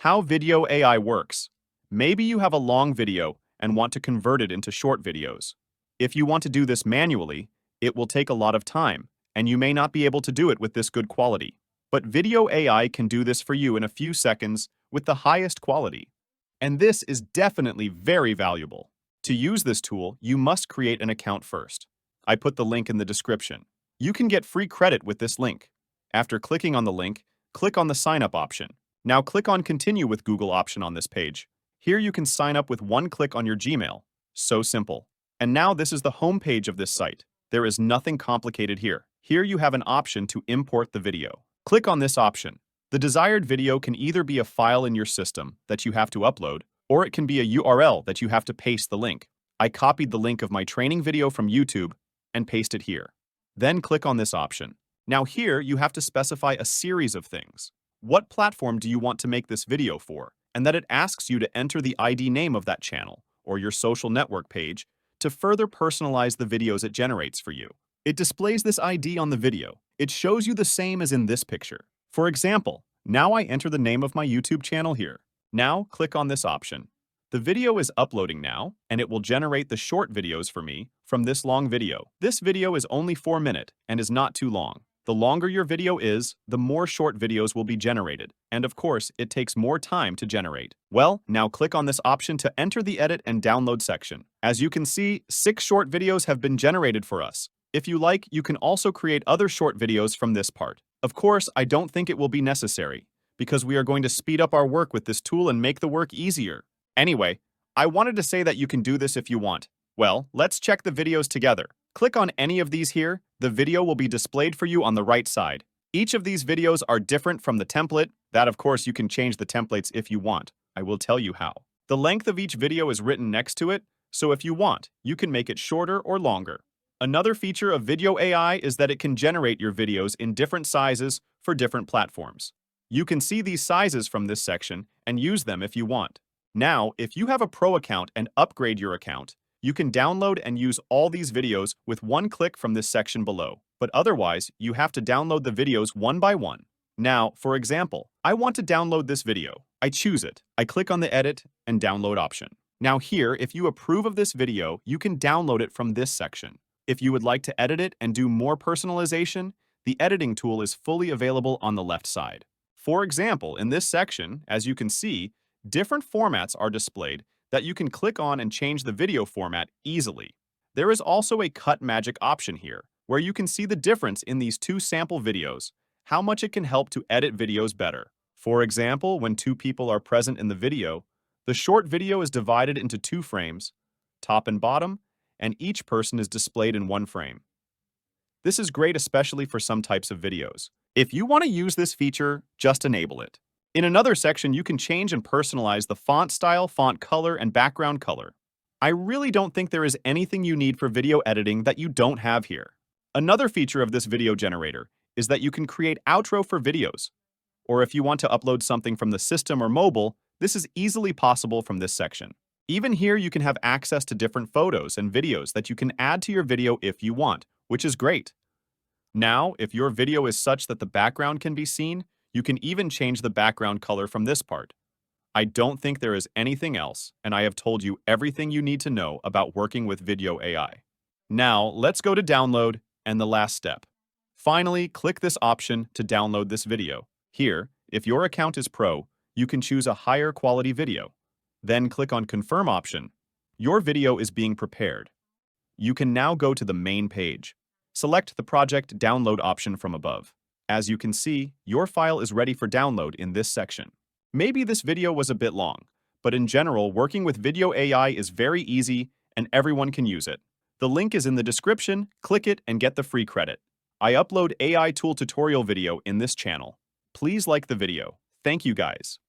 How Vidyo AI works. Maybe you have a long video and want to convert it into short videos. If you want to do this manually, it will take a lot of time, and you may not be able to do it with this good quality. But Vidyo AI can do this for you in a few seconds with the highest quality. And this is definitely very valuable. To use this tool, you must create an account first. I put the link in the description. You can get free credit with this link. After clicking on the link, click on the Sign Up option. Now click on Continue with Google option on this page. Here you can sign up with one click on your Gmail. So simple. And now this is the home page of this site. There is nothing complicated here. Here you have an option to import the video. Click on this option. The desired video can either be a file in your system that you have to upload, or it can be a URL that you have to paste the link. I copied the link of my training video from YouTube and paste it here. Then click on this option. Now here you have to specify a series of things. What platform do you want to make this video for? And that it asks you to enter the ID name of that channel or your social network page to further personalize the videos it generates for you. It displays this ID on the video. It shows you the same as in this picture. For example, now I enter the name of my YouTube channel here. Now click on this option. The video is uploading now, and it will generate the short videos for me from this long video. This video is only 4 minutes and is not too long. The longer your video is, the more short videos will be generated. And of course, it takes more time to generate. Well, now click on this option to enter the edit and download section. As you can see, 6 short videos have been generated for us. If you like, you can also create other short videos from this part. Of course, I don't think it will be necessary, because we are going to speed up our work with this tool and make the work easier. Anyway, I wanted to say that you can do this if you want. Well, let's check the videos together. Click on any of these here. The video will be displayed for you on the right side. Each of these videos are different from the template. That, of course, you can change the templates if you want. I will tell you how. The length of each video is written next to it, so if you want, you can make it shorter or longer. Another feature of Vidyo AI is that it can generate your videos in different sizes for different platforms. You can see these sizes from this section and use them if you want. Now, if you have a pro account and upgrade your account, you can download and use all these videos with one click from this section below. But otherwise, you have to download the videos one by one. Now, for example, I want to download this video. I choose it. I click on the Edit and Download option. Now here, if you approve of this video, you can download it from this section. If you would like to edit it and do more personalization, the editing tool is fully available on the left side. For example, in this section, as you can see, different formats are displayed that you can click on and change the video format easily. There is also a Cut Magic option here, where you can see the difference in these 2 sample videos, how much it can help to edit videos better. For example, when 2 people are present in the video, the short video is divided into 2 frames, top and bottom, and each person is displayed in 1 frame. This is great especially for some types of videos. If you want to use this feature, just enable it. In another section, you can change and personalize the font style, font color, and background color. I really don't think there is anything you need for video editing that you don't have here. Another feature of this video generator is that you can create outro for videos. Or if you want to upload something from the system or mobile, this is easily possible from this section. Even here, you can have access to different photos and videos that you can add to your video if you want, which is great. Now, if your video is such that the background can be seen, you can even change the background color from this part. I don't think there is anything else, and I have told you everything you need to know about working with Vidyo AI. Now, let's go to download and the last step. Finally, click this option to download this video. Here, if your account is pro, you can choose a higher quality video. Then click on Confirm option. Your video is being prepared. You can now go to the main page. Select the Project Download option from above. As you can see, your file is ready for download in this section. Maybe this video was a bit long, but in general, working with Vidyo AI is very easy and everyone can use it. The link is in the description, click it and get the free credit. I upload AI tool tutorial video in this channel. Please like the video. Thank you guys.